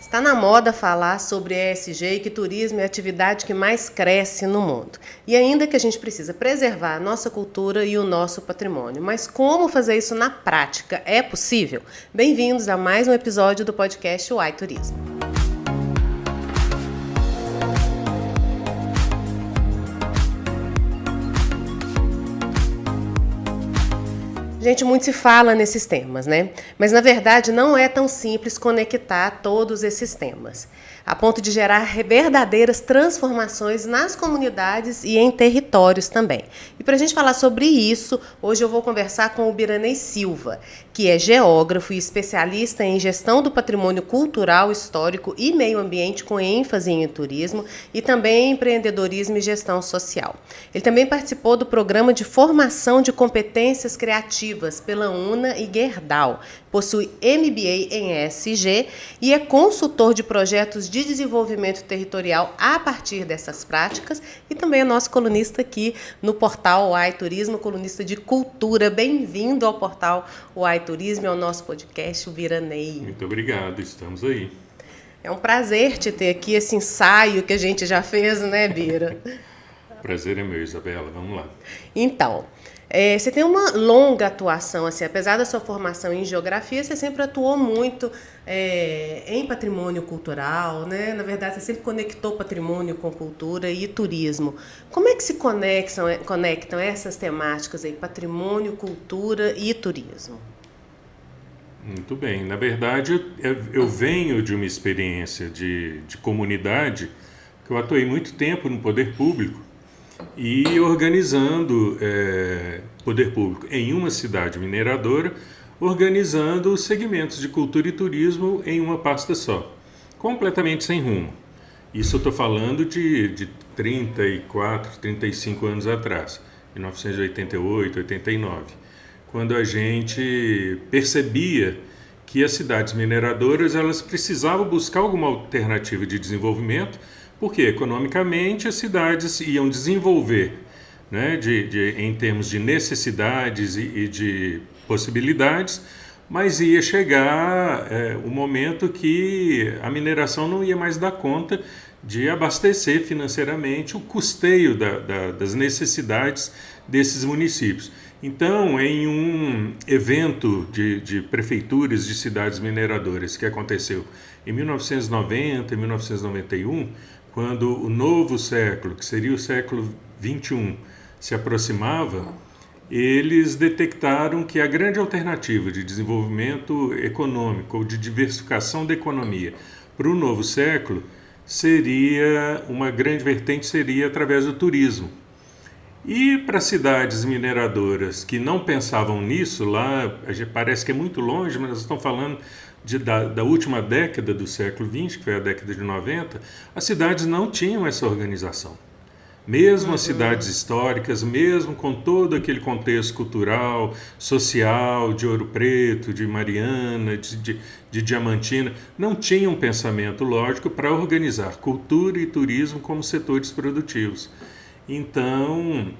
Está na moda falar sobre ESG e que turismo é a atividade que mais cresce no mundo. E ainda que a gente precisa preservar a nossa cultura e o nosso patrimônio. Mas como fazer isso na prática? É possível? Bem-vindos a mais um episódio do podcast Uai Turismo. Gente, muito se fala nesses temas, né? Mas na verdade não é tão simples conectar todos esses temas, a ponto de gerar verdadeiras transformações nas comunidades e em territórios também. E para a gente falar sobre isso, hoje eu vou conversar com o Biranei Silva, que é geógrafo e especialista em gestão do patrimônio cultural, histórico e meio ambiente com ênfase em turismo e também em empreendedorismo e gestão social. Ele também participou do programa de formação de competências criativas pela UNA e Gerdau, possui MBA em ESG e é consultor de projetos de desenvolvimento territorial a partir dessas práticas e também é nosso colunista aqui no portal Uai Turismo, colunista de cultura. Bem-vindo ao portal Uai Turismo e ao nosso podcast, o Biranei. Muito obrigado, estamos aí. É um prazer te ter aqui, esse ensaio que a gente já fez, né, Bira? Prazer é meu, Isabela, vamos lá. Então, você tem uma longa atuação, assim, apesar da sua formação em geografia, você sempre atuou muito em patrimônio cultural, né? Na verdade, você sempre conectou patrimônio com cultura e turismo. Como é que se conectam essas temáticas aí, patrimônio, cultura e turismo? Muito bem, na verdade eu venho de uma experiência de comunidade, que eu atuei muito tempo no poder público, e organizando poder público em uma cidade mineradora, organizando os segmentos de cultura e turismo em uma pasta só, completamente sem rumo. Isso eu estou falando de 34, 35 anos atrás, em 1988, 89, quando a gente percebia que as cidades mineradoras elas precisavam buscar alguma alternativa de desenvolvimento, porque economicamente as cidades iam desenvolver, né, em termos de necessidades e de possibilidades, mas ia chegar o momento que a mineração não ia mais dar conta de abastecer financeiramente o custeio das necessidades desses municípios. Então, em um evento de prefeituras de cidades mineradoras que aconteceu em 1990 e 1991, quando o novo século, que seria o século XXI, se aproximava, eles detectaram que a grande alternativa de desenvolvimento econômico ou de diversificação da economia para o novo século seria, uma grande vertente seria através do turismo. E para cidades mineradoras que não pensavam nisso, lá parece que é muito longe, mas nós estamos falando da última década do século XX, que foi a década de 90, as cidades não tinham essa organização. Mesmo as cidades históricas, mesmo com todo aquele contexto cultural, social, de Ouro Preto, de Mariana, de Diamantina, não tinham um pensamento lógico para organizar cultura e turismo como setores produtivos. Então,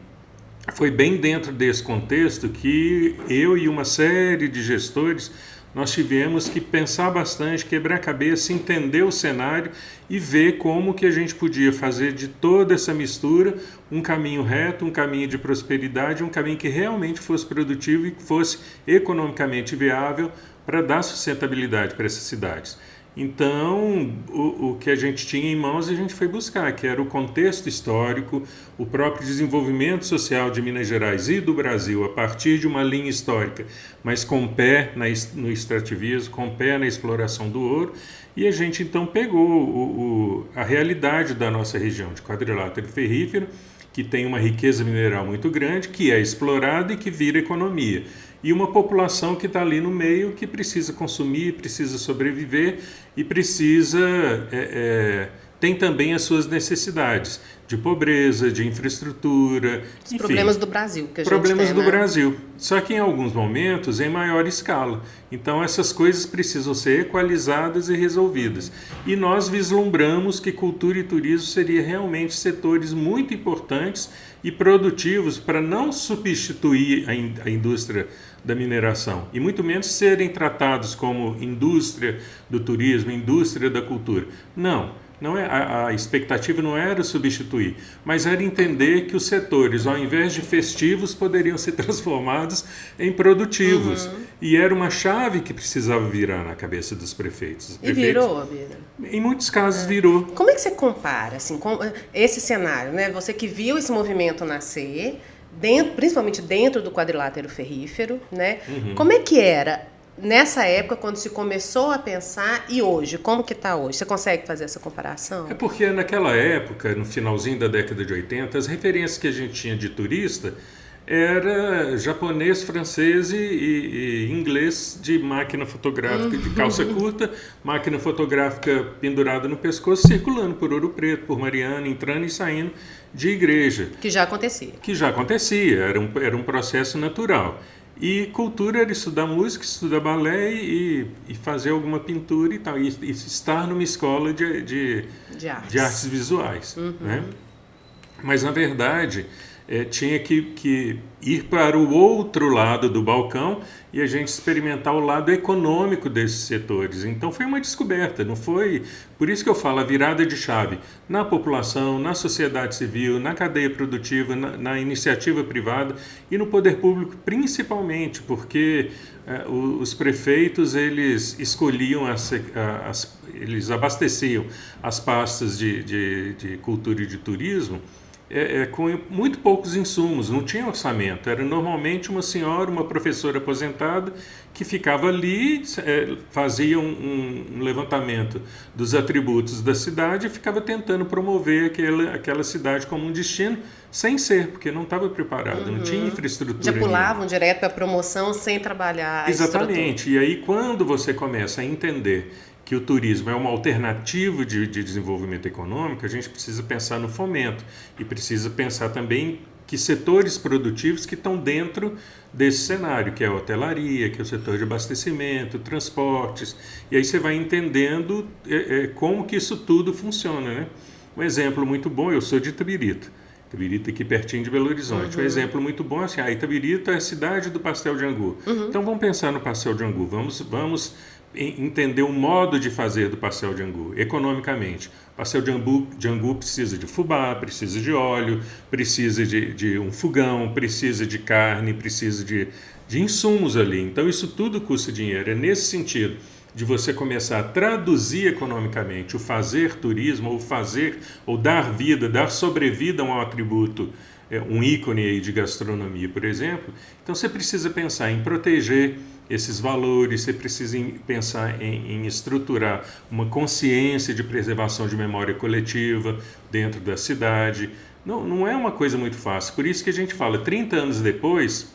foi bem dentro desse contexto que eu e uma série de gestores nós tivemos que pensar bastante, quebrar a cabeça, entender o cenário e ver como que a gente podia fazer de toda essa mistura um caminho reto, um caminho de prosperidade, um caminho que realmente fosse produtivo e que fosse economicamente viável para dar sustentabilidade para essas cidades. Então, o que a gente tinha em mãos, a gente foi buscar, que era o contexto histórico, o próprio desenvolvimento social de Minas Gerais e do Brasil, a partir de uma linha histórica, mas com pé no extrativismo, com pé na exploração do ouro, e a gente então pegou a realidade da nossa região de quadrilátero ferrífero, que tem uma riqueza mineral muito grande, que é explorada e que vira economia. E uma população que está ali no meio, que precisa consumir, precisa sobreviver e precisa tem também as suas necessidades de pobreza, de infraestrutura, Os enfim, problemas do Brasil que a gente problemas tem, do né? Brasil. Só que em alguns momentos em maior escala. Então essas coisas precisam ser equalizadas e resolvidas. E nós vislumbramos que cultura e turismo seriam realmente setores muito importantes e produtivos para não substituir a indústria da mineração e muito menos serem tratados como indústria do turismo, indústria da cultura. Não é, a expectativa não era substituir, mas era entender que os setores, ao invés de festivos, poderiam ser transformados em produtivos. E era uma chave que precisava virar na cabeça dos prefeitos. E virou, Bira? Em muitos casos virou. Como é que você compara assim, esse cenário, né? Você que viu esse movimento nascer, principalmente dentro do quadrilátero ferrífero, né? Como é que era nessa época, quando se começou a pensar, e hoje? Como que está hoje? Você consegue fazer essa comparação? É porque naquela época, no finalzinho da década de 80, as referências que a gente tinha de turista era japonês, francês e inglês de máquina fotográfica de calça curta, máquina fotográfica pendurada no pescoço, circulando por Ouro Preto, por Mariana, entrando e saindo de igreja. Que já acontecia. Que já acontecia, era um processo natural. E cultura era estudar música, estudar balé e fazer alguma pintura e tal. E estar numa escola de artes visuais. Né? Mas, na verdade, tinha que ir para o outro lado do balcão e a gente experimentar o lado econômico desses setores. Então foi uma descoberta, não foi? Por isso que eu falo a virada de chave na população, na sociedade civil, na cadeia produtiva, na iniciativa privada e no poder público principalmente, porque os prefeitos eles escolhiam, eles abasteciam as pastas de cultura e de turismo com muito poucos insumos, não tinha orçamento. Era normalmente uma senhora, uma professora aposentada, que ficava ali, fazia um levantamento dos atributos da cidade e ficava tentando promover aquela cidade como um destino, sem ser, porque não estava preparado, não tinha infraestrutura. Já pulavam direto para a promoção sem trabalhar. Exatamente. E aí, quando você começa a entender que o turismo é uma alternativa de desenvolvimento econômico, a gente precisa pensar no fomento e precisa pensar também que setores produtivos que estão dentro desse cenário, que é a hotelaria, que é o setor de abastecimento, transportes, e aí você vai entendendo como que isso tudo funciona. Né? Um exemplo muito bom, eu sou de Itabirito. Itabirito aqui pertinho de Belo Horizonte. Um exemplo muito bom é assim, Itabirito é a cidade do pastel de angu. Então vamos pensar no pastel de angu, vamos entender o modo de fazer do pastel de angu, economicamente. O pastel de angu precisa de fubá, precisa de óleo, precisa de um fogão, precisa de carne, precisa de insumos ali. Então isso tudo custa dinheiro. É nesse sentido de você começar a traduzir economicamente o fazer turismo, ou dar vida, dar sobrevida a um atributo, um ícone aí de gastronomia, por exemplo. Então você precisa pensar em proteger esses valores, você precisa pensar em estruturar uma consciência de preservação de memória coletiva dentro da cidade. Não é uma coisa muito fácil, por isso que a gente fala, 30 anos depois,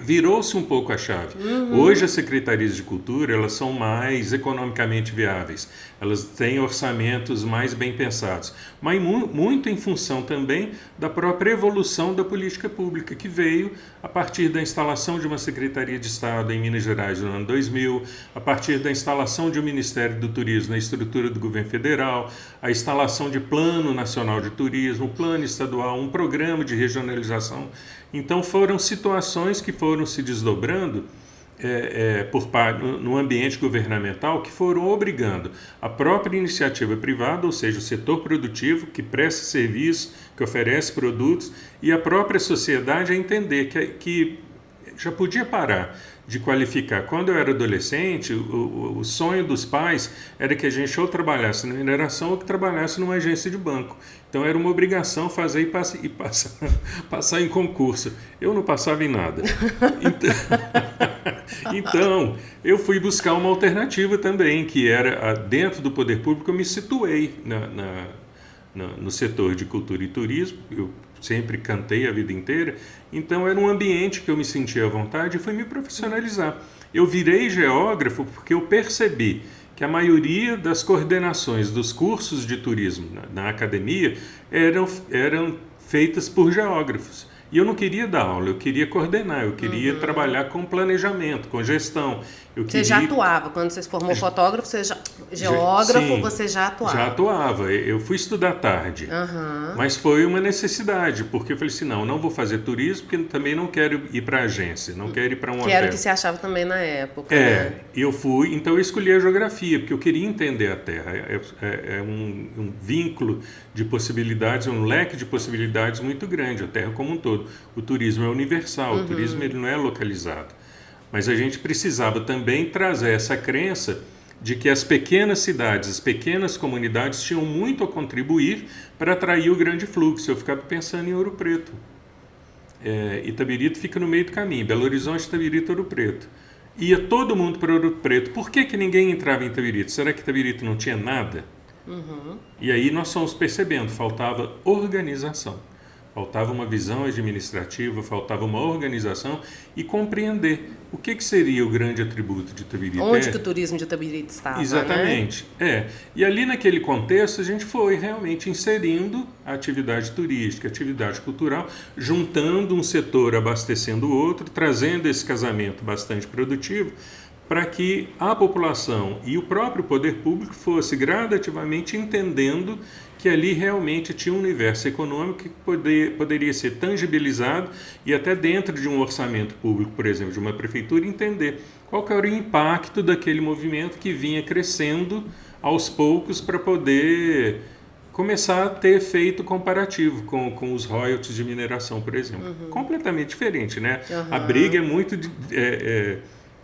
virou-se um pouco a chave. Hoje as secretarias de cultura elas são mais economicamente viáveis, elas têm orçamentos mais bem pensados, mas muito em função também da própria evolução da política pública que veio a partir da instalação de uma Secretaria de Estado em Minas Gerais no ano 2000, a partir da instalação de um Ministério do Turismo na estrutura do governo federal, a instalação de Plano Nacional de Turismo, Plano Estadual, um programa de regionalização. Então foram situações que foram se desdobrando no ambiente governamental que foram obrigando a própria iniciativa privada, ou seja, o setor produtivo que presta serviço, que oferece produtos, e a própria sociedade a entender que já podia parar de qualificar. Quando eu era adolescente, o sonho dos pais era que a gente ou trabalhasse na mineração ou que trabalhasse numa agência de banco. Então era uma obrigação fazer e passar em concurso. Eu não passava em nada. Então, eu fui buscar uma alternativa também, que era, dentro do poder público, eu me situei no setor de cultura e turismo. Eu sempre cantei a vida inteira, então era um ambiente que eu me sentia à vontade e fui me profissionalizar. Eu virei geógrafo porque eu percebi que a maioria das coordenações dos cursos de turismo na academia eram feitas por geógrafos. E eu não queria dar aula, eu queria coordenar, eu queria trabalhar com planejamento, com gestão. Você já atuava, quando você se formou fotógrafo, geógrafo, sim, você já atuava? Já atuava, eu fui estudar tarde, mas foi uma necessidade, porque eu falei assim, não vou fazer turismo, porque também não quero ir para agência, não quero ir para um hotel. Que era o que você achava também na época. Eu fui, então eu escolhi a geografia, porque eu queria entender a Terra, é um vínculo de possibilidades, um leque de possibilidades muito grande, a Terra como um todo. O turismo é universal, o turismo ele não é localizado. Mas a gente precisava também trazer essa crença de que as pequenas cidades, as pequenas comunidades tinham muito a contribuir para atrair o grande fluxo. Eu ficava pensando em Ouro Preto. Itabirito fica no meio do caminho, Belo Horizonte, Itabirito, Ouro Preto. Ia todo mundo para Ouro Preto. Por que ninguém entrava em Itabirito? Será que Itabirito não tinha nada? E aí nós fomos percebendo, faltava organização. Faltava uma visão administrativa, faltava uma organização e compreender o que seria o grande atributo de Itabirito. Onde que o turismo de Itabirito estava, exatamente, né? E ali naquele contexto a gente foi realmente inserindo a atividade turística, a atividade cultural, juntando um setor, abastecendo o outro, trazendo esse casamento bastante produtivo para que a população e o próprio poder público fosse gradativamente entendendo que ali realmente tinha um universo econômico que poderia ser tangibilizado e até dentro de um orçamento público, por exemplo, de uma prefeitura, entender qual que era o impacto daquele movimento que vinha crescendo aos poucos para poder começar a ter efeito comparativo com os royalties de mineração, por exemplo. Completamente diferente, né? A briga é muito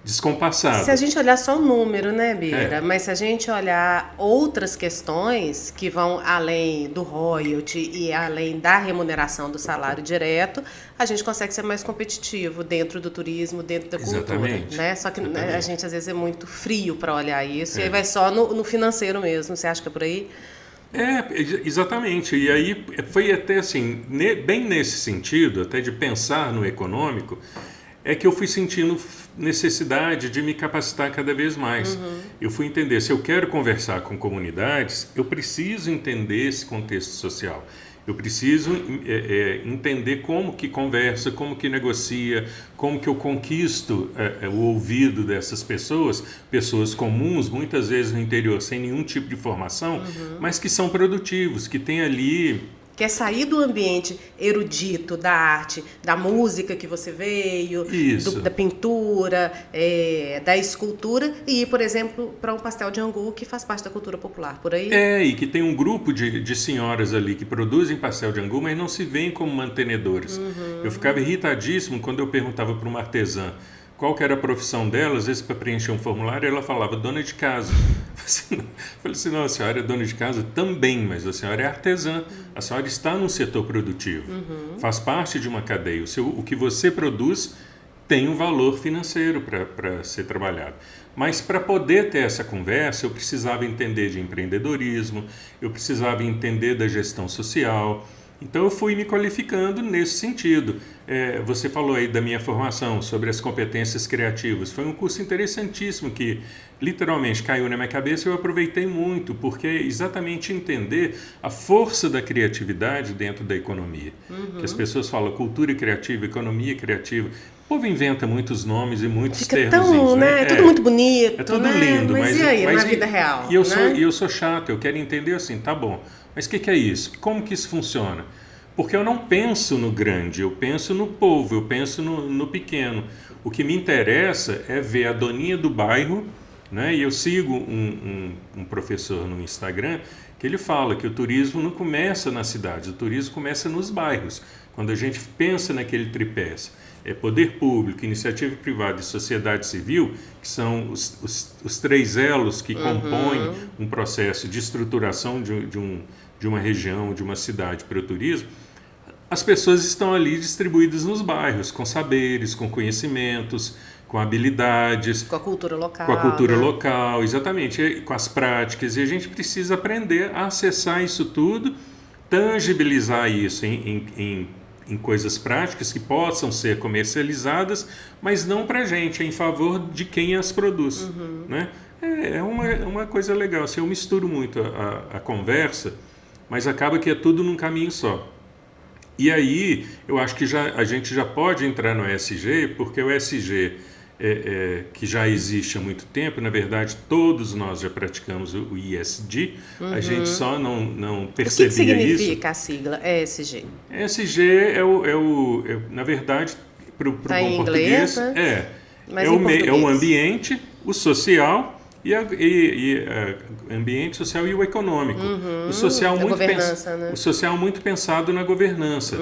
descompassada. Se a gente olhar só o número, né, Bira? Mas se a gente olhar outras questões que vão além do royalty e além da remuneração do salário direto, a gente consegue ser mais competitivo dentro do turismo, dentro da cultura. Né? Só que a gente às vezes é muito frio para olhar isso e aí vai só no financeiro mesmo. Você acha que é por aí? Exatamente. E aí foi até assim, bem nesse sentido, até de pensar no econômico, é que eu fui sentindo necessidade de me capacitar cada vez mais. Eu fui entender, se eu quero conversar com comunidades, eu preciso entender esse contexto social. Eu preciso entender como que conversa, como que negocia, como que eu conquisto o ouvido dessas pessoas, pessoas comuns, muitas vezes no interior, sem nenhum tipo de formação, mas que são produtivos, que têm ali... Que é sair do ambiente erudito da arte, da música que você veio, da pintura, da escultura, e ir, por exemplo, para um pastel de angu que faz parte da cultura popular, por aí? E que tem um grupo de senhoras ali que produzem pastel de angu, mas não se veem como mantenedoras. Eu ficava irritadíssimo quando eu perguntava para uma artesã qual que era a profissão dela, às vezes para preencher um formulário, ela falava dona de casa. Eu falei assim, não, a senhora é dona de casa também, mas a senhora é artesã, a senhora está num setor produtivo, faz parte de uma cadeia. O que você produz tem um valor financeiro para ser trabalhado. Mas para poder ter essa conversa, eu precisava entender de empreendedorismo, eu precisava entender da gestão social. Então eu fui me qualificando nesse sentido. Você falou aí da minha formação sobre as competências criativas. Foi um curso interessantíssimo que literalmente caiu na minha cabeça e eu aproveitei muito, porque é exatamente entender a força da criatividade dentro da economia. Que as pessoas falam cultura criativa, economia criativa. O povo inventa muitos nomes e muitos termos. Né? É tudo muito bonito. É tudo lindo. Mas e aí, na vida real? E eu sou chato, eu quero entender assim, tá bom. Mas o que é isso? Como que isso funciona? Porque eu não penso no grande, eu penso no povo, eu penso no pequeno. O que me interessa é ver a doninha do bairro, né? E eu sigo um professor no Instagram que ele fala que o turismo não começa nas cidades, o turismo começa nos bairros. Quando a gente pensa naquele tripé, poder público, iniciativa privada e sociedade civil, que são os três elos que compõem um processo de estruturação de uma região, de uma cidade para o turismo, as pessoas estão ali distribuídas nos bairros, com saberes, com conhecimentos, com habilidades. Com a cultura local. Com a cultura local, exatamente, com as práticas. E a gente precisa aprender a acessar isso tudo, tangibilizar isso em em coisas práticas que possam ser comercializadas, mas não para a gente, é em favor de quem as produz. Né? É uma coisa legal. Assim, eu misturo muito a conversa, mas acaba que é tudo num caminho só. E aí, eu acho que a gente já pode entrar no ESG, porque o ESG, que já existe há muito tempo, na verdade, todos nós já praticamos o ESG, a gente só não percebia isso. O que significa a sigla ESG? ESG na verdade, para o bom português, é o ambiente, o social ambiente social e o econômico. O social né? O social muito pensado na governança,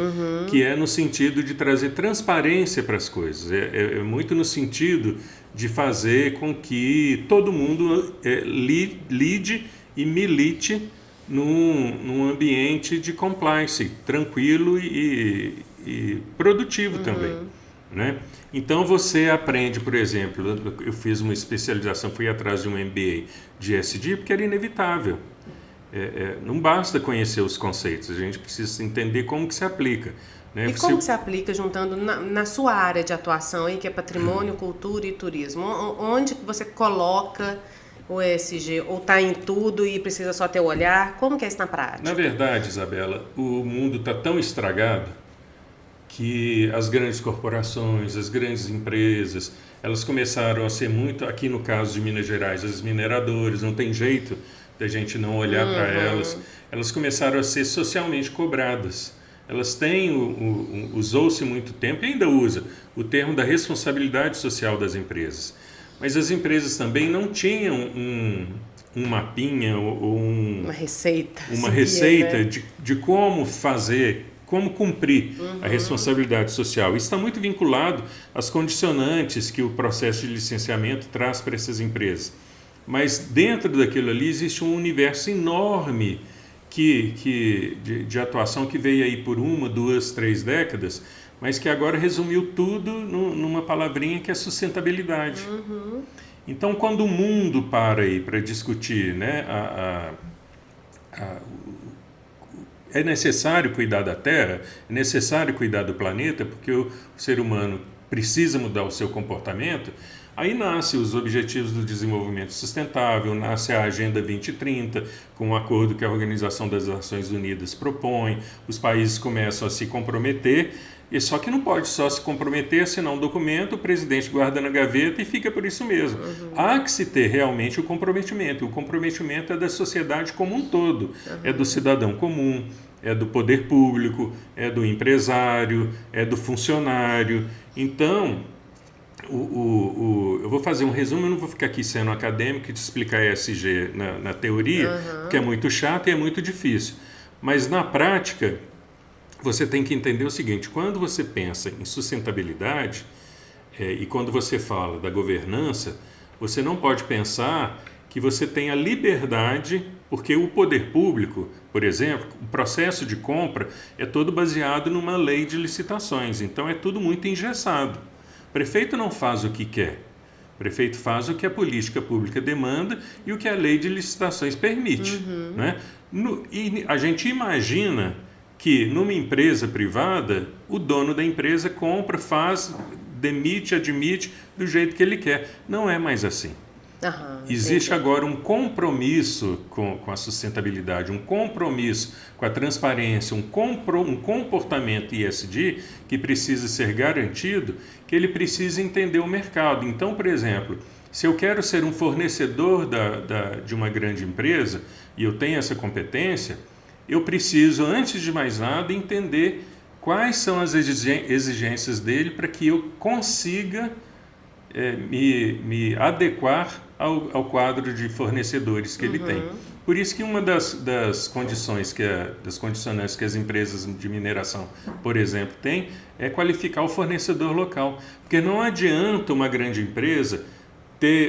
que é no sentido de trazer transparência para as coisas. É muito no sentido de fazer com que todo mundo lide e milite num ambiente de compliance, tranquilo e produtivo também. Né? Então você aprende, por exemplo, eu fiz uma especialização, fui atrás de um MBA de ESG porque era inevitável. Não basta conhecer os conceitos, a gente precisa entender como que se aplica. Né? E como se aplica juntando na sua área de atuação, aí, que é patrimônio, cultura e turismo? Onde você coloca o ESG? Ou está em tudo e precisa só ter o olhar? Como que é isso na prática? Na verdade, Isabela, o mundo está tão estragado que as grandes corporações, as grandes empresas, elas começaram a ser muito, aqui no caso de Minas Gerais, as mineradoras, não tem jeito da gente não olhar para elas começaram a ser socialmente cobradas. Elas têm, usou-se muito tempo, e ainda usa, o termo da responsabilidade social das empresas. Mas as empresas também não tinham um mapinha ou uma receita né? de como fazer, como cumprir a responsabilidade social. Isso está muito vinculado às condicionantes que o processo de licenciamento traz para essas empresas. Mas dentro daquilo ali existe um universo enorme de atuação que veio aí por 1, 2, 3 décadas, mas que agora resumiu tudo numa palavrinha que é sustentabilidade. Então, quando o mundo para aí para discutir, né, é necessário cuidar da Terra, é necessário cuidar do planeta, porque o ser humano precisa mudar o seu comportamento, aí nasce os Objetivos do Desenvolvimento Sustentável, nasce a Agenda 2030, com um acordo que a Organização das Nações Unidas propõe, os países começam a se comprometer, e só que não pode só se comprometer, assinar um documento, o presidente guarda na gaveta e fica por isso mesmo. Há que se ter realmente o comprometimento é da sociedade como um todo, é do cidadão comum, é do poder público, é do empresário, é do funcionário. Então, eu vou fazer um resumo, eu não vou ficar aqui sendo acadêmico e te explicar ESG na teoria, porque é muito chato e é muito difícil. Mas na prática, você tem que entender o seguinte: quando você pensa em sustentabilidade e quando você fala da governança, você não pode pensar que você tem a liberdade, porque o poder público, por exemplo, o processo de compra é todo baseado numa lei de licitações, então é tudo muito engessado. O prefeito não faz o que quer, o prefeito faz o que a política pública demanda e o que a lei de licitações permite. Né? E a gente imagina que numa empresa privada, o dono da empresa compra, faz, demite, admite do jeito que ele quer. Não é mais assim. Existe agora um compromisso com a sustentabilidade, um compromisso com a transparência, um comportamento ESG que precisa ser garantido, que ele precisa entender o mercado. Então, por exemplo, se eu quero ser um fornecedor de uma grande empresa e eu tenho essa competência, eu preciso, antes de mais nada, entender quais são as exigências dele para que eu consiga me adequar ao quadro de fornecedores que ele tem. Por isso que uma das condições das condicionantes que as empresas de mineração, por exemplo, têm é qualificar o fornecedor local. Porque não adianta uma grande empresa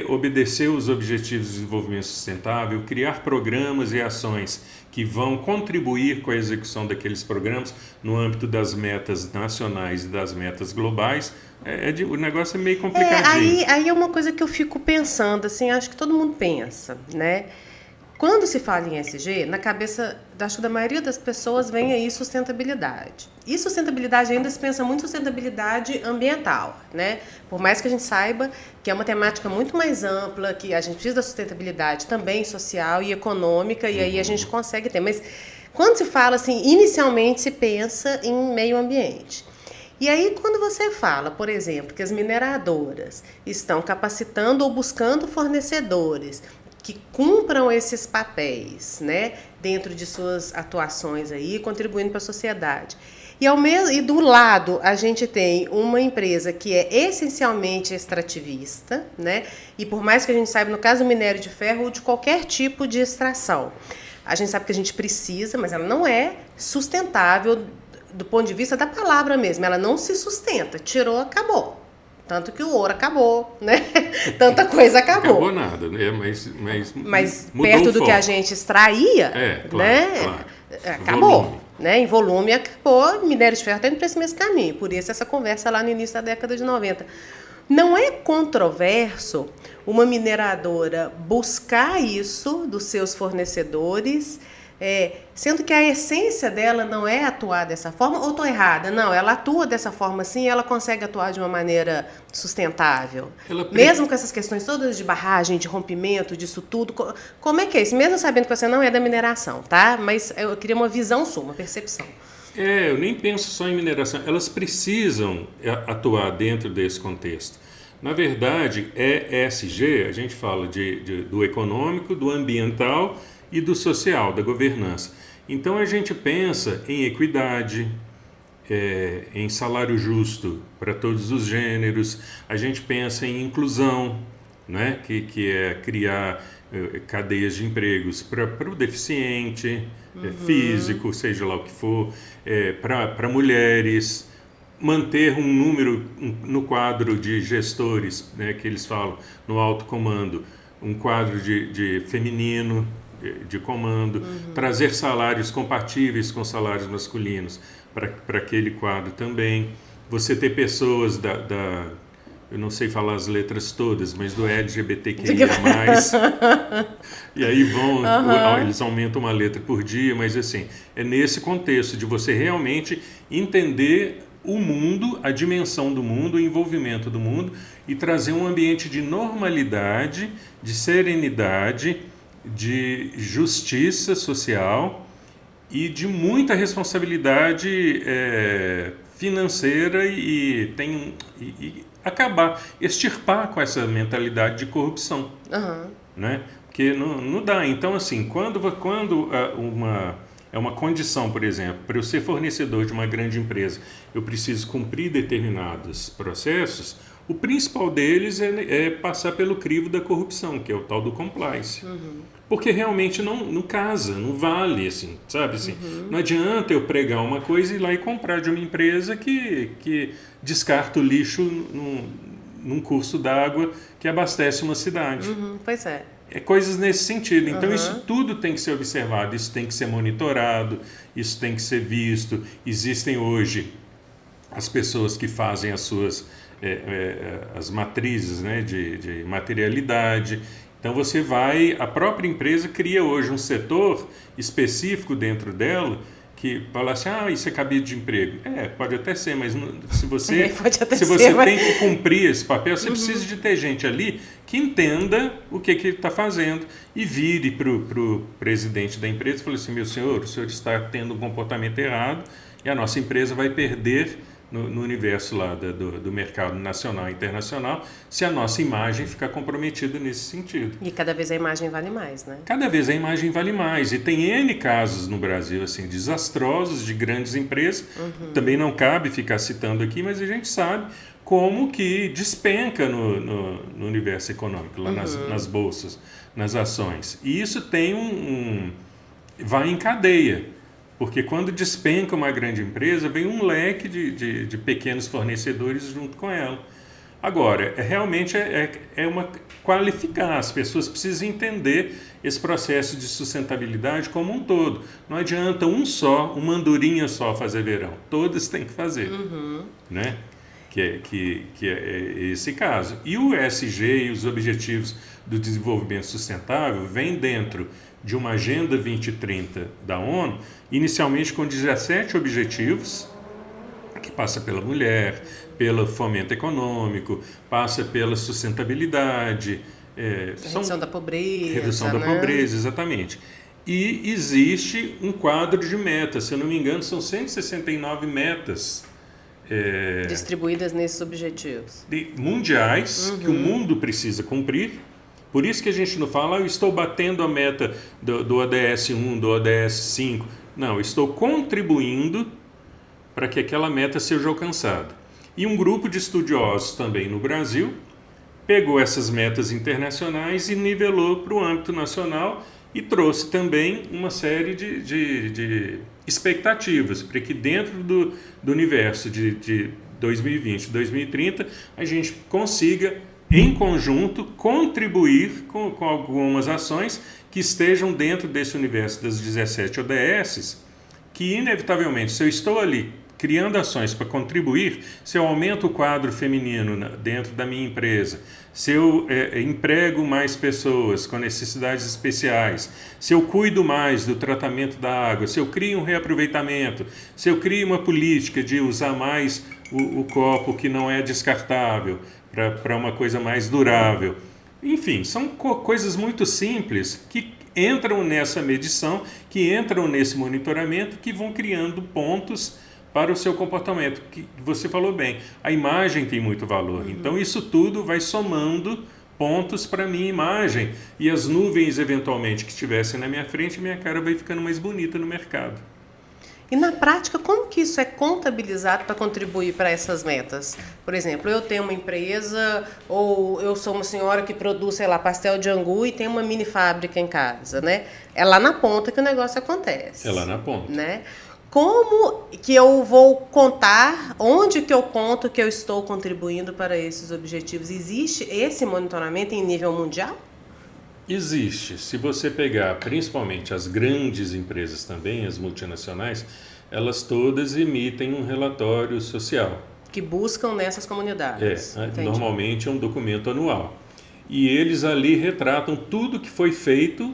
obedecer os Objetivos de Desenvolvimento Sustentável, criar programas e ações que vão contribuir com a execução daqueles programas no âmbito das metas nacionais e das metas globais. O negócio é meio complicadinho. Aí é uma coisa que eu fico pensando, assim, acho que todo mundo pensa, né? Quando se fala em ESG, na cabeça, acho que da maioria das pessoas vem aí sustentabilidade. E sustentabilidade ainda se pensa muito sustentabilidade ambiental, né? Por mais que a gente saiba que é uma temática muito mais ampla, que a gente precisa da sustentabilidade também social e econômica, e aí a gente consegue ter. Mas quando se fala assim, inicialmente se pensa em meio ambiente. E aí, quando você fala, por exemplo, que as mineradoras estão capacitando ou buscando fornecedores que cumpram esses papéis, né, dentro de suas atuações aí, contribuindo para a sociedade. E do lado, a gente tem uma empresa que é essencialmente extrativista, né, e por mais que a gente saiba, no caso do minério de ferro, ou de qualquer tipo de extração, a gente sabe que a gente precisa, mas ela não é sustentável do ponto de vista da palavra mesmo. Ela não se sustenta. Tirou, acabou. Tanto que o ouro acabou, né? Tanta coisa acabou. Acabou nada, né? Mas perto do que a gente extraía, claro, né? Claro. Acabou. Volume. Né? Em volume acabou, minério de ferro está indo para esse mesmo caminho. Por isso essa conversa lá no início da década de 90. Não é controverso uma mineradora buscar isso dos seus fornecedores, sendo que a essência dela não é atuar dessa forma, ou estou errada? Não, ela atua dessa forma sim, ela consegue atuar de uma maneira sustentável. Mesmo com essas questões todas de barragem, de rompimento, disso tudo, como é que é isso? Mesmo sabendo que você não é da mineração, tá? Mas eu queria uma visão sua, uma percepção. Eu nem penso só em mineração, elas precisam atuar dentro desse contexto. Na verdade, ESG, a gente fala do econômico, do ambiental e do social, da governança. Então a gente pensa em equidade, em salário justo para todos os gêneros, a gente pensa em inclusão, né? que é criar cadeias de empregos para o deficiente, físico, seja lá o que for, para mulheres, manter um número no quadro de gestores, né, que eles falam no alto comando, um quadro de feminino, de comando, trazer salários compatíveis com salários masculinos para aquele quadro também. Você ter pessoas eu não sei falar as letras todas, mas do LGBTQIA+, e aí eles aumentam uma letra por dia, mas assim, é nesse contexto de você realmente entender o mundo, a dimensão do mundo, o envolvimento do mundo e trazer um ambiente de normalidade, de serenidade, de justiça social e de muita responsabilidade financeira e acabar, extirpar com essa mentalidade de corrupção, né? Porque não dá. Então, assim, quando é uma condição, por exemplo, para eu ser fornecedor de uma grande empresa, eu preciso cumprir determinados processos, o principal deles é passar pelo crivo da corrupção, que é o tal do compliance. Porque realmente não casa, não vale, assim, sabe? Assim, não adianta eu pregar uma coisa e ir lá e comprar de uma empresa que descarta o lixo num curso d'água que abastece uma cidade. Pois é. Coisas nesse sentido. Então, isso tudo tem que ser observado, isso tem que ser monitorado, isso tem que ser visto. Existem hoje as pessoas que fazem as suas as matrizes, né, de materialidade. Então, a própria empresa cria hoje um setor específico dentro dela que fala assim, isso é cabide de emprego. Pode até ser, mas se você tem que cumprir esse papel, você precisa de ter gente ali que entenda o que ele está fazendo e vire para o presidente da empresa e fale assim, meu senhor, o senhor está tendo um comportamento errado e a nossa empresa vai perder no universo lá do mercado nacional e internacional, se a nossa imagem ficar comprometida nesse sentido. E cada vez a imagem vale mais, né? Cada vez a imagem vale mais. E tem N casos no Brasil, assim, desastrosos de grandes empresas. Também não cabe ficar citando aqui, mas a gente sabe como que despenca no universo econômico, lá nas bolsas, nas ações. E isso tem vai em cadeia. Porque quando despenca uma grande empresa, vem um leque de pequenos fornecedores junto com ela. Agora, realmente qualificar, as pessoas precisam entender esse processo de sustentabilidade como um todo. Não adianta uma andorinha só fazer verão, todas têm que fazer. Né? que é esse caso. E o ESG e os Objetivos do Desenvolvimento Sustentável vêm dentro de uma Agenda 2030 da ONU, inicialmente com 17 objetivos, que passa pela mulher, pelo fomento econômico, passa pela sustentabilidade, redução da pobreza. Redução da pobreza, exatamente. E existe um quadro de metas, se eu não me engano, são 169 metas distribuídas nesses objetivos mundiais que o mundo precisa cumprir. Por isso que a gente não fala, eu estou batendo a meta do ODS 1, do ODS 5. Não, eu estou contribuindo para que aquela meta seja alcançada. E um grupo de estudiosos também no Brasil pegou essas metas internacionais e nivelou para o âmbito nacional e trouxe também uma série de expectativas para que dentro do universo de 2020 e 2030 a gente consiga, em conjunto, contribuir com algumas ações que estejam dentro desse universo das 17 ODS, que inevitavelmente, se eu estou ali criando ações para contribuir, se eu aumento o quadro feminino dentro da minha empresa, se eu emprego mais pessoas com necessidades especiais, se eu cuido mais do tratamento da água, se eu crio um reaproveitamento, se eu crio uma política de usar mais o copo que não é descartável para uma coisa mais durável. Enfim, são coisas muito simples que entram nessa medição, que entram nesse monitoramento, que vão criando pontos para o seu comportamento, que você falou bem, a imagem tem muito valor, então isso tudo vai somando pontos para a minha imagem, e as nuvens eventualmente que estivessem na minha frente, minha cara vai ficando mais bonita no mercado. E na prática, como que isso é contabilizado para contribuir para essas metas? Por exemplo, eu tenho uma empresa, ou eu sou uma senhora que produz, sei lá, pastel de angu e tem uma mini fábrica em casa, né? É lá na ponta que o negócio acontece. É lá na ponta. Né? Como que eu vou contar, onde que eu conto que eu estou contribuindo para esses objetivos? Existe esse monitoramento em nível mundial? Existe. Se você pegar principalmente as grandes empresas também, as multinacionais, elas todas emitem um relatório social. Que buscam nessas comunidades. Normalmente é um documento anual. E eles ali retratam tudo que foi feito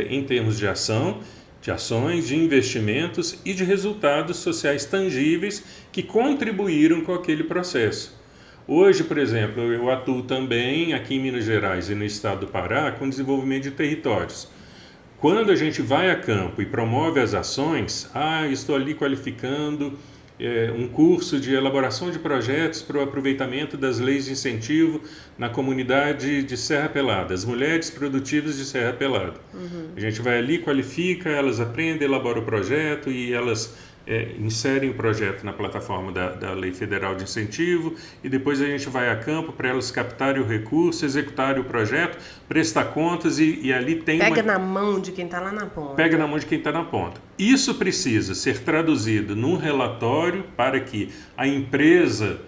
em termos de ações, de investimentos e de resultados sociais tangíveis que contribuíram com aquele processo. Hoje, por exemplo, eu atuo também aqui em Minas Gerais e no estado do Pará com desenvolvimento de territórios. Quando a gente vai a campo e promove as ações, estou ali qualificando um curso de elaboração de projetos para o aproveitamento das leis de incentivo na comunidade de Serra Pelada, as mulheres produtivas de Serra Pelada. A gente vai ali, qualifica, elas aprendem, elaboram o projeto e elas inserem o projeto na plataforma da Lei Federal de Incentivo, e depois a gente vai a campo para elas captarem o recurso, executarem o projeto, prestar contas e ali tem na mão de quem está lá na ponta. Pega na mão de quem está na ponta. Isso precisa ser traduzido num relatório para que a empresa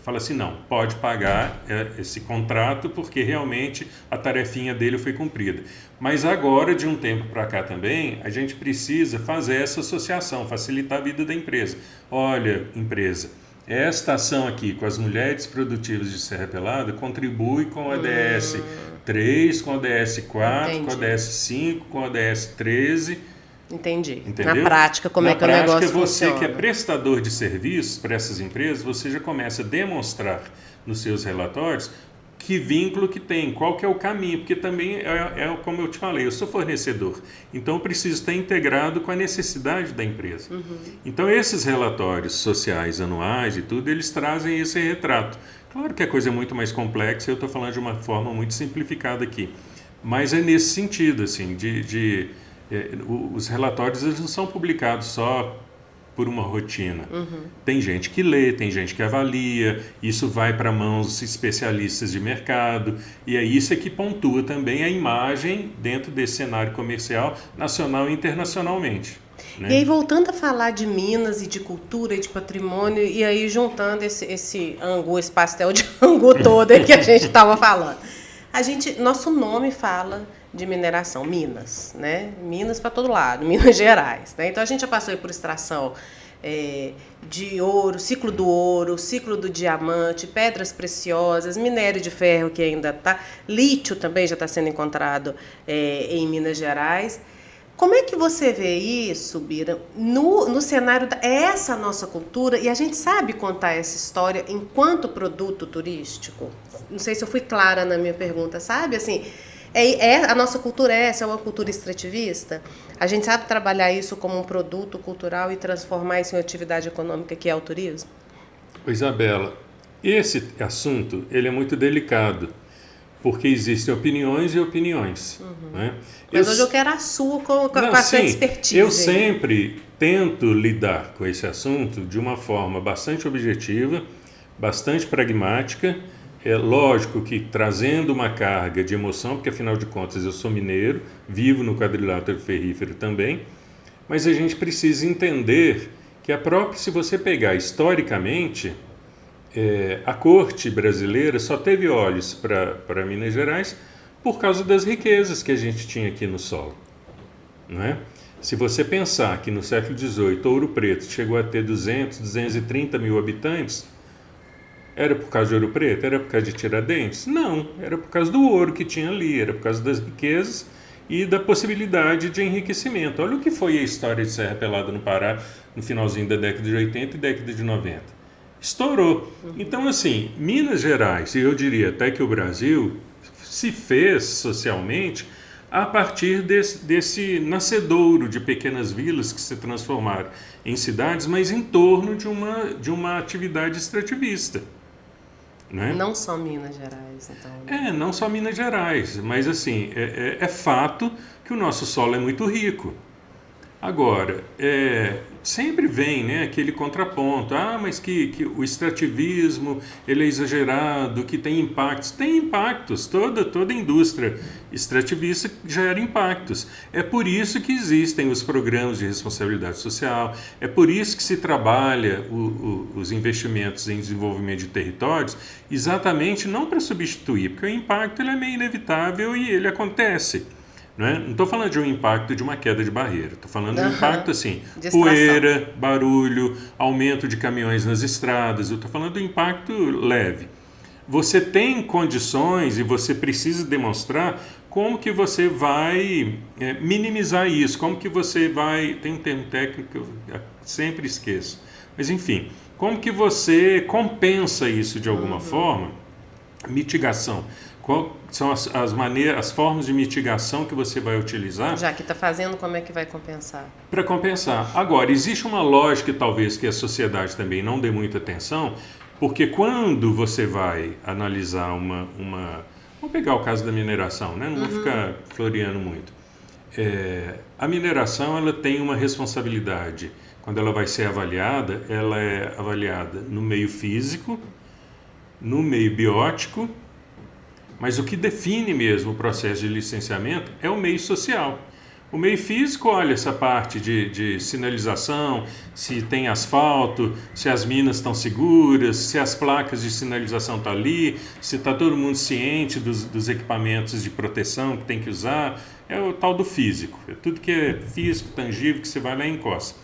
fala assim, não, pode pagar esse contrato porque realmente a tarefinha dele foi cumprida. Mas agora, de um tempo para cá também, a gente precisa fazer essa associação, facilitar a vida da empresa. Olha, empresa, esta ação aqui com as mulheres produtivas de Serra Pelada contribui com a ODS 3, com a ODS 4, Entendi. com a ODS 5, com a ODS 13... Entendi. Entendeu? Na prática, como é que o negócio funciona? Você que é prestador de serviços para essas empresas, você já começa a demonstrar nos seus relatórios que vínculo que tem, qual que é o caminho, porque também como eu te falei, eu sou fornecedor, então eu preciso estar integrado com a necessidade da empresa. Então esses relatórios sociais anuais e tudo, eles trazem esse retrato. Claro que a coisa é muito mais complexa, eu estou falando de uma forma muito simplificada aqui, mas é nesse sentido, assim, os relatórios eles não são publicados só por uma rotina. Tem gente que lê, tem gente que avalia, isso vai para mãos especialistas de mercado, e é isso que pontua também a imagem dentro desse cenário comercial nacional e internacionalmente. Né? E aí, voltando a falar de Minas e de cultura e de patrimônio, e aí juntando esse angu, esse pastel de angu todo aí que a gente estava falando. Nosso nome fala de mineração, Minas, né? Minas para todo lado, Minas Gerais, né? Então a gente já passou por extração de ouro, ciclo do diamante, pedras preciosas, minério de ferro que ainda está, lítio também já está sendo encontrado em Minas Gerais. Como é que você vê isso, Bira, no cenário essa nossa cultura, e a gente sabe contar essa história enquanto produto turístico? Não sei se eu fui clara na minha pergunta, sabe? Assim, a nossa cultura é uma cultura extrativista? A gente sabe trabalhar isso como um produto cultural e transformar isso em atividade econômica, que é o turismo? Isabela, esse assunto ele é muito delicado, porque existem opiniões e opiniões. Né? Mas hoje eu quero a sua com a sua expertise. Eu sempre tento lidar com esse assunto de uma forma bastante objetiva, bastante pragmática. É lógico que trazendo uma carga de emoção, porque afinal de contas eu sou mineiro, vivo no quadrilátero ferrífero também, mas a gente precisa entender que se você pegar historicamente, a corte brasileira só teve olhos para Minas Gerais por causa das riquezas que a gente tinha aqui no solo. Não é? Se você pensar que no século XVIII Ouro Preto chegou a ter 230 mil habitantes, era por causa de Ouro Preto? Era por causa de Tiradentes? Não, era por causa do ouro que tinha ali, era por causa das riquezas e da possibilidade de enriquecimento. Olha o que foi a história de Serra Pelada no Pará no finalzinho da década de 80 e década de 90. Estourou. Então, assim, Minas Gerais, e eu diria até que o Brasil, se fez socialmente a partir desse nascedouro de pequenas vilas que se transformaram em cidades, mas em torno de uma atividade extrativista. Né? Não só Minas Gerais, então. Não só Minas Gerais, mas assim, é fato que o nosso solo é muito rico. Agora, sempre vem, né, aquele contraponto, mas que o extrativismo ele é exagerado, que tem impactos. Tem impactos, toda indústria extrativista gera impactos. É por isso que existem os programas de responsabilidade social, é por isso que se trabalha os investimentos em desenvolvimento de territórios, exatamente não para substituir, porque o impacto ele é meio inevitável e ele acontece. Não estou falando de um impacto de uma queda de barreira, estou falando de um impacto assim, poeira, barulho, aumento de caminhões nas estradas, eu estou falando do impacto leve. Você tem condições e você precisa demonstrar como que você vai minimizar isso, como que você vai, tem um termo técnico que eu sempre esqueço, mas enfim, como que você compensa isso de alguma forma, mitigação. Quais são as formas de mitigação que você vai utilizar? Já que está fazendo, como é que vai compensar? Para compensar. Agora, existe uma lógica talvez que a sociedade também não dê muita atenção, porque quando você vai analisar vamos pegar o caso da mineração, né? Não vou ficar floreando muito. A mineração ela tem uma responsabilidade. Quando ela vai ser avaliada, ela é avaliada no meio físico, no meio biótico, mas o que define mesmo o processo de licenciamento é o meio social. O meio físico, olha essa parte de sinalização, se tem asfalto, se as minas estão seguras, se as placas de sinalização estão ali, se está todo mundo ciente dos equipamentos de proteção que tem que usar. É o tal do físico, é tudo que é físico, tangível, que você vai lá e encosta.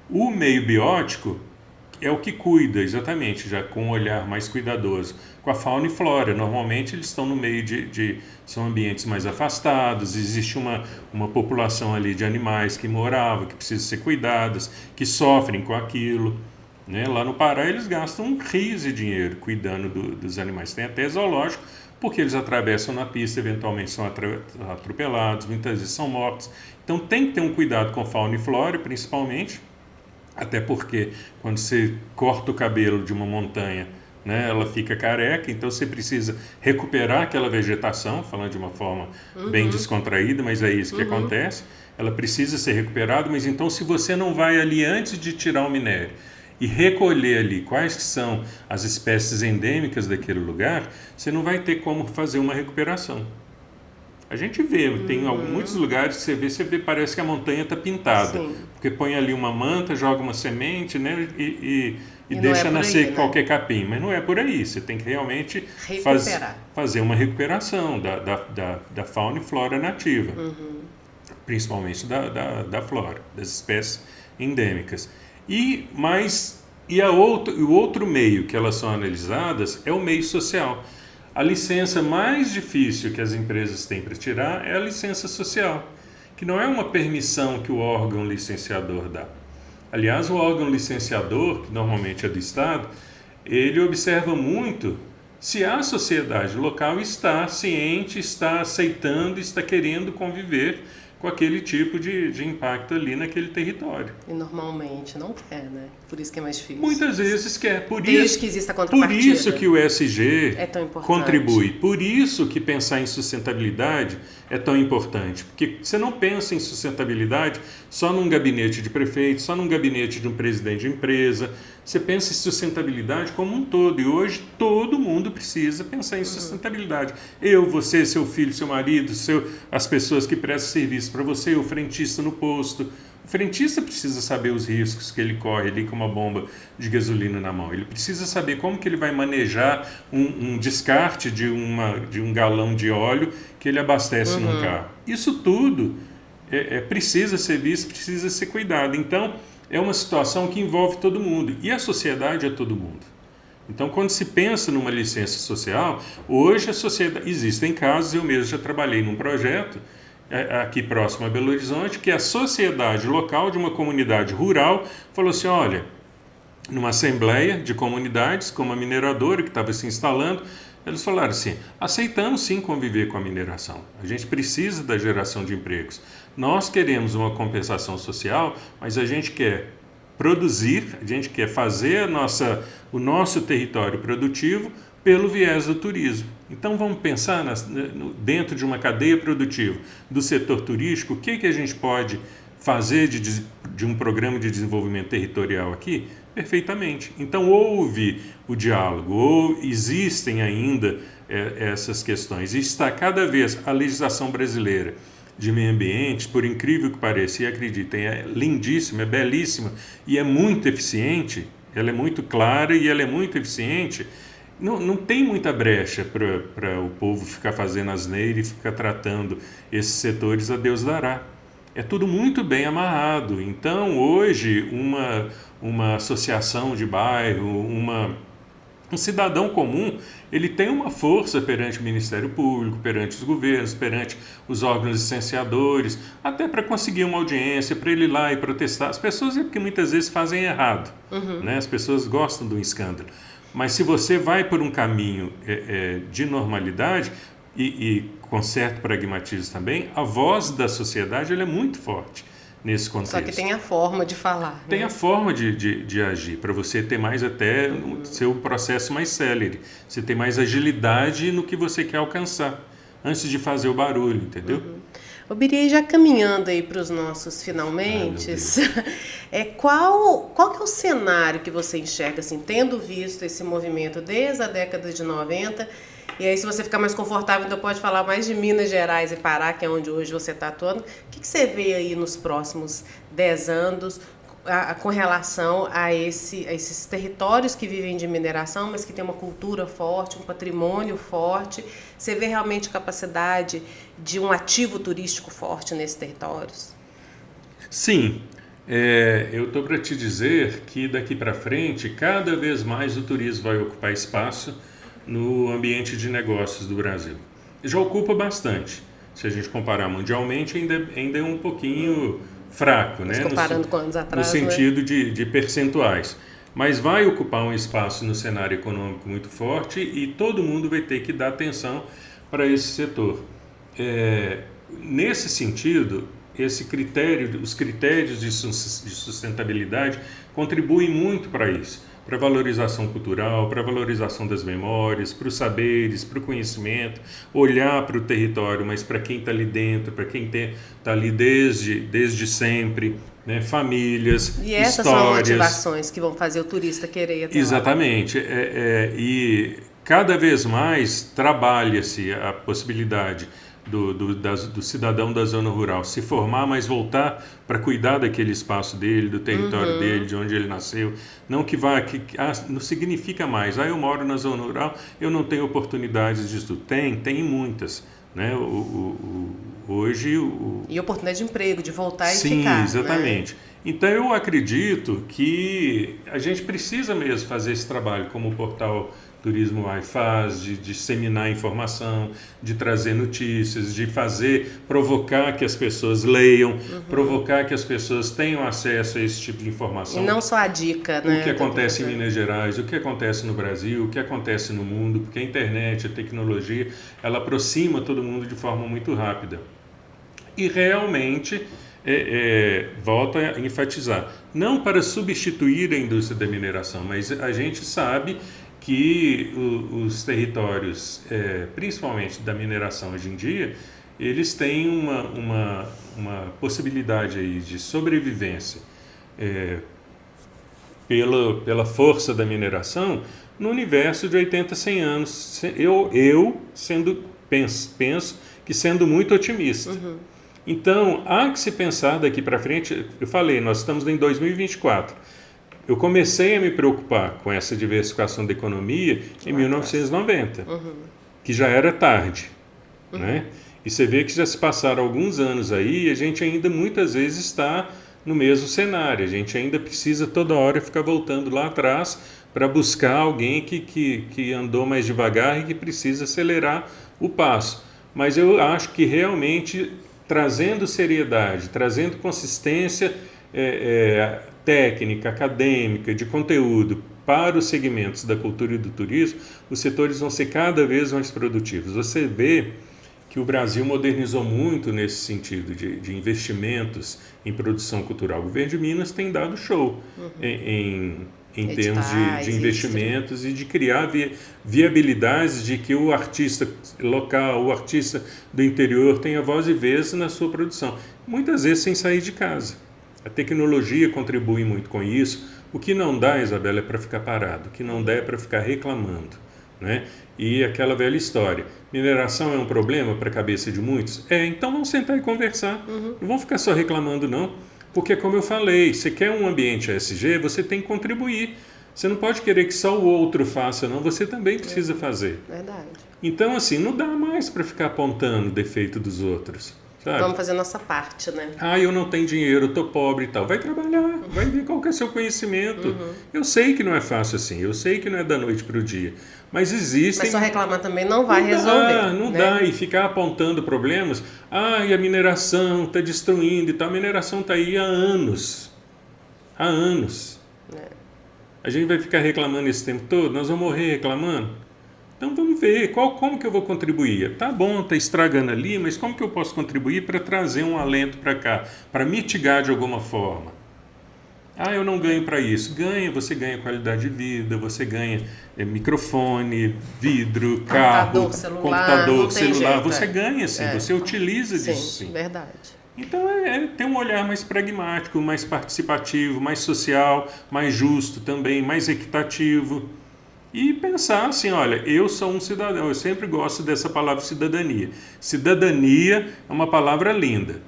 O meio biótico é o que cuida, exatamente, já com um olhar mais cuidadoso, com a fauna e flora. Normalmente eles estão no meio são ambientes mais afastados, existe uma população ali de animais que moravam, que precisam ser cuidadas, que sofrem com aquilo. Né? Lá no Pará eles gastam rios de dinheiro cuidando dos animais. Tem até zoológico, porque eles atravessam na pista, eventualmente são atropelados, muitas vezes são mortos. Então tem que ter um cuidado com fauna e flora, principalmente, até porque quando você corta o cabelo de uma montanha, né, ela fica careca, então você precisa recuperar aquela vegetação, falando de uma forma bem descontraída, mas é isso que acontece. Ela precisa ser recuperada, mas então se você não vai ali antes de tirar o minério e recolher ali quais que são as espécies endêmicas daquele lugar, você não vai ter como fazer uma recuperação. A gente vê, tem muitos lugares que você vê, parece que a montanha está pintada. Sim. Porque põe ali uma manta, joga uma semente, né, e deixa nascer aí, qualquer capim. Mas não é por aí, você tem que realmente fazer uma recuperação da fauna e flora nativa. Principalmente da flora, das espécies endêmicas. O outro meio que elas são analisadas é o meio social. A licença mais difícil que as empresas têm para tirar é a licença social, que não é uma permissão que o órgão licenciador dá. Aliás, o órgão licenciador, que normalmente é do Estado, ele observa muito se a sociedade local está ciente, está aceitando, está querendo conviver com aquele tipo de impacto ali naquele território. E normalmente não quer, né? Por isso que é mais difícil. Muitas vezes quer. Desde que exista contrapartida. Por isso que o ESG é tão importante. Contribui. Por isso que pensar em sustentabilidade é tão importante. Porque você não pensa em sustentabilidade só num gabinete de prefeito, só num gabinete de um presidente de empresa. Você pensa em sustentabilidade como um todo. E hoje todo mundo precisa pensar em sustentabilidade. Eu, você, seu filho, seu marido, as pessoas que prestam serviço para você, o frentista no posto. O frentista precisa saber os riscos que ele corre ali com uma bomba de gasolina na mão. Ele precisa saber como que ele vai manejar um descarte de um galão de óleo que ele abastece num carro. Isso tudo precisa ser visto, precisa ser cuidado. Então, é uma situação que envolve todo mundo. E a sociedade é todo mundo. Então, quando se pensa numa licença social, hoje a sociedade... Existem casos, eu mesmo já trabalhei num projeto aqui próximo a Belo Horizonte, que a sociedade local de uma comunidade rural falou assim, olha, numa assembleia de comunidades, com uma mineradora que estava se instalando, eles falaram assim, aceitamos sim conviver com a mineração, a gente precisa da geração de empregos, nós queremos uma compensação social, mas a gente quer produzir, a gente quer fazer o nosso território produtivo pelo viés do turismo. Então vamos pensar dentro de uma cadeia produtiva do setor turístico, o que a gente pode fazer de um programa de desenvolvimento territorial aqui? Perfeitamente. Então houve o diálogo, ou existem ainda essas questões. E está cada vez a legislação brasileira de meio ambiente, por incrível que pareça, e acreditem, é lindíssima, é belíssima e é muito eficiente, ela é muito clara e ela é muito eficiente. Não tem muita brecha para o povo ficar fazendo asneira e ficar tratando esses setores a Deus dará. É tudo muito bem amarrado. Então, hoje, uma associação de bairro, um cidadão comum, ele tem uma força perante o Ministério Público, perante os governos, perante os órgãos licenciadores, até para conseguir uma audiência, para ele ir lá e protestar. As pessoas é porque muitas vezes fazem errado, né? As pessoas gostam do escândalo. Mas se você vai por um caminho de normalidade e com certo pragmatismo também, a voz da sociedade ela é muito forte nesse contexto. Só que tem a forma de falar. Tem né? a forma de agir, para você ter mais até seu processo mais célere, você ter mais agilidade no que você quer alcançar, antes de fazer o barulho, entendeu? Ô Biri, já caminhando aí para os nossos finalmente, qual que é o cenário que você enxerga, assim, tendo visto esse movimento desde a década de 90, e aí se você ficar mais confortável, então pode falar mais de Minas Gerais e Pará, que é onde hoje você está atuando, o que você vê aí nos próximos 10 anos com relação a esses territórios que vivem de mineração, mas que tem uma cultura forte, um patrimônio forte? Você vê realmente capacidade de um ativo turístico forte nesses territórios? Sim. Eu estou para te dizer que daqui para frente, cada vez mais o turismo vai ocupar espaço no ambiente de negócios do Brasil. Já ocupa bastante. Se a gente comparar mundialmente, ainda é um pouquinho fraco, né? Comparando com anos atrás, no sentido de percentuais. Mas vai ocupar um espaço no cenário econômico muito forte e todo mundo vai ter que dar atenção para esse setor. Nesse sentido, os critérios de sustentabilidade contribuem muito para isso, para a valorização cultural, para a valorização das memórias, para os saberes, para o conhecimento, olhar para o território, mas para quem está ali dentro, para quem está ali desde sempre, né? Famílias, e essas histórias. São motivações que vão fazer o turista querer ir até Exatamente. E cada vez mais trabalha-se a possibilidade do cidadão da zona rural se formar, mas voltar para cuidar daquele espaço dele, do território dele, de onde ele nasceu. Não não significa mais, eu moro na zona rural, eu não tenho oportunidades de estudo. Tem muitas. Né? O Hoje E oportunidade de emprego, de voltar e Sim, ficar. exatamente. Né? Então eu acredito que a gente precisa mesmo fazer esse trabalho, como o portal Turismo Ai faz, de disseminar informação, de trazer notícias, de provocar que as pessoas leiam, provocar que as pessoas tenham acesso a esse tipo de informação. E não só a dica, né? O que acontece em Minas Gerais, o que acontece no Brasil, o que acontece no mundo, porque a internet, a tecnologia, ela aproxima todo mundo de forma muito rápida. E realmente, volto a enfatizar, não para substituir a indústria da mineração, mas a gente sabe que os territórios, principalmente da mineração hoje em dia, eles têm uma possibilidade aí de sobrevivência pela força da mineração no universo de 80, 100 anos. Eu penso que sendo muito otimista. Então, há que se pensar daqui para frente. Eu falei, nós estamos em 2024. Eu comecei a me preocupar com essa diversificação da economia em 1990, que já era tarde. Né? E você vê que já se passaram alguns anos aí e a gente ainda muitas vezes está no mesmo cenário. A gente ainda precisa toda hora ficar voltando lá atrás para buscar alguém que andou mais devagar e que precisa acelerar o passo. Mas eu acho que realmente trazendo seriedade, trazendo consistência técnica, acadêmica, de conteúdo para os segmentos da cultura e do turismo, os setores vão ser cada vez mais produtivos. Você vê que o Brasil modernizou muito nesse sentido de investimentos em produção cultural. O governo de Minas tem dado show em termos de investimentos e de criar viabilidades de que o artista local, o artista do interior tenha voz e vez na sua produção, muitas vezes sem sair de casa. A tecnologia contribui muito com isso. O que não dá, Isabela, é para ficar parado. O que não dá é para ficar reclamando. Né? E aquela velha história. Mineração é um problema para a cabeça de muitos? Então vamos sentar e conversar. Não vamos ficar só reclamando, não. Porque, como eu falei, você quer um ambiente ESG, você tem que contribuir. Você não pode querer que só o outro faça, não. Você também precisa fazer. Verdade. Então, assim, não dá mais para ficar apontando o defeito dos outros. Sabe? Vamos fazer a nossa parte, né? Eu não tenho dinheiro, eu estou pobre e tal. Vai trabalhar, vai ver qual que é seu conhecimento. Eu sei que não é fácil assim, eu sei que não é da noite para o dia. Mas existem... Mas só reclamar também não vai resolver. Não dá, e ficar apontando problemas. E a mineração está destruindo e tal. A mineração está aí há anos. Há anos. A gente vai ficar reclamando esse tempo todo? Nós vamos morrer reclamando? Então vamos ver como que eu vou contribuir. Tá bom, está estragando ali, mas como que eu posso contribuir para trazer um alento para cá, para mitigar de alguma forma? Eu não ganho para isso. Você ganha qualidade de vida, você ganha microfone, vidro, carro, computador, celular. Você ganha sim, você utiliza disso sim. Verdade. Então ter um olhar mais pragmático, mais participativo, mais social, mais justo também, mais equitativo. E pensar assim, olha, eu sou um cidadão, eu sempre gosto dessa palavra cidadania. Cidadania é uma palavra linda,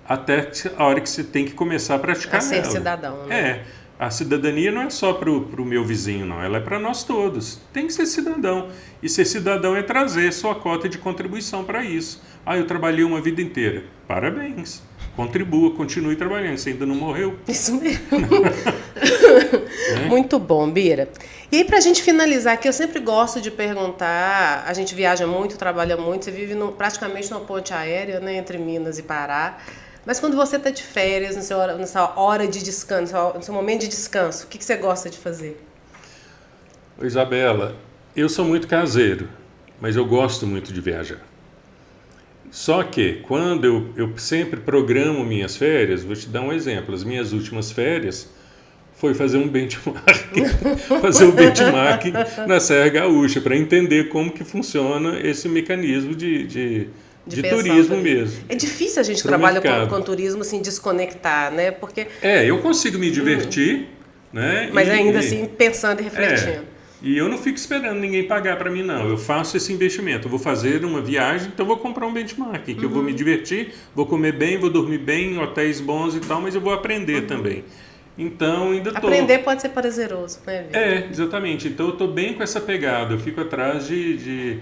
até a hora que você tem que começar a praticar ela. A ser cidadão, né? A cidadania não é só para o meu vizinho, não, ela é para nós todos. Tem que ser cidadão. E ser cidadão é trazer sua cota de contribuição para isso. Eu trabalhei uma vida inteira. Parabéns. Contribua, continue trabalhando. Você ainda não morreu? Isso mesmo. Muito bom, Bira. E aí, pra gente finalizar aqui, eu sempre gosto de perguntar, a gente viaja muito, trabalha muito, você vive praticamente numa ponte aérea, né, entre Minas e Pará, mas quando você está de férias, nessa hora de descanso, no seu momento de descanso, o que você gosta de fazer? Isabela, eu sou muito caseiro, mas eu gosto muito de viajar. Só que quando eu sempre programo minhas férias, vou te dar um exemplo, as minhas últimas férias foi fazer um benchmarking na Serra Gaúcha para entender como que funciona esse mecanismo de turismo mesmo. É difícil a gente trabalhar com turismo assim, desconectar, né? Porque eu consigo me divertir, né? Mas ainda assim pensando e refletindo. E eu não fico esperando ninguém pagar para mim, não. Eu faço esse investimento. Eu vou fazer uma viagem, então eu vou comprar um benchmarking, que eu vou me divertir, vou comer bem, vou dormir bem, em hotéis bons e tal, mas eu vou aprender também. Então, ainda aprender pode ser prazeroso, né? Exatamente. Então, eu estou bem com essa pegada. Eu fico atrás de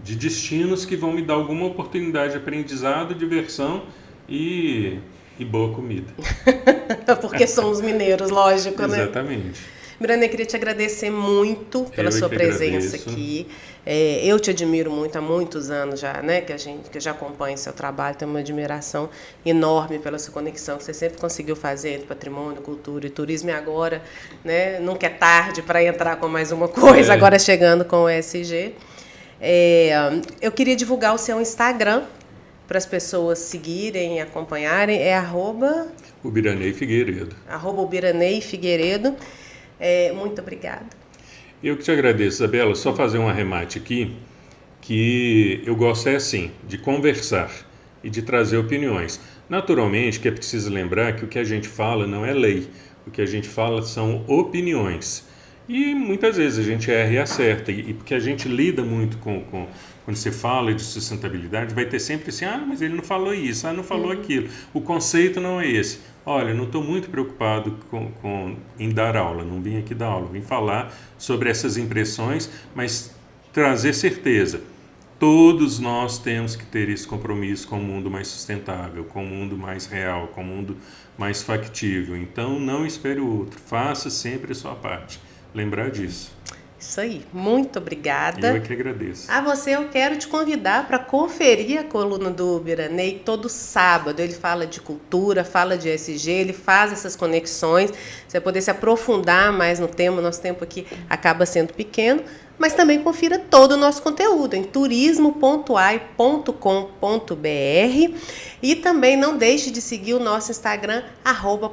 de destinos que vão me dar alguma oportunidade de aprendizado, diversão e boa comida. Porque somos mineiros, lógico, né? Exatamente. Miranei, queria te agradecer muito pela sua presença aqui. Eu te admiro muito há muitos anos já, né? Que eu já acompanho seu trabalho, tenho uma admiração enorme pela sua conexão que você sempre conseguiu fazer entre patrimônio, cultura e turismo. E agora, né? Nunca é tarde para entrar com mais uma coisa, agora chegando com o ESG. Eu queria divulgar o seu Instagram para as pessoas seguirem e acompanharem. É @Ubiranei Figueiredo. @Ubiranei Figueiredo. Muito obrigada. Eu que te agradeço, Isabela. Só fazer um arremate aqui, que eu gosto assim, de conversar e de trazer opiniões. Naturalmente que é preciso lembrar que o que a gente fala não é lei, o que a gente fala são opiniões. E muitas vezes a gente erra e acerta, e porque a gente lida muito com quando você fala de sustentabilidade, vai ter sempre assim, mas ele não falou isso, não falou aquilo. O conceito não é esse. Olha, não estou muito preocupado em dar aula, não vim aqui dar aula, vim falar sobre essas impressões, mas trazer certeza. Todos nós temos que ter esse compromisso com um mundo mais sustentável, com um mundo mais real, com um mundo mais factível. Então, não espere o outro, faça sempre a sua parte. Lembrar disso. Isso aí, muito obrigada. Eu é que agradeço. A você eu quero te convidar para conferir a coluna do Ubiranei todo sábado. Ele fala de cultura, fala de ESG, ele faz essas conexões. Você vai poder se aprofundar mais no tema, nosso tempo aqui acaba sendo pequeno. Mas também confira todo o nosso conteúdo em turismo.ai.com.br e também não deixe de seguir o nosso Instagram,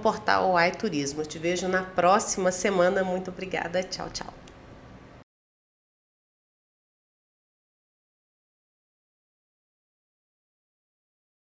@portaloaiturismo. Eu te vejo na próxima semana. Muito obrigada. Tchau, tchau.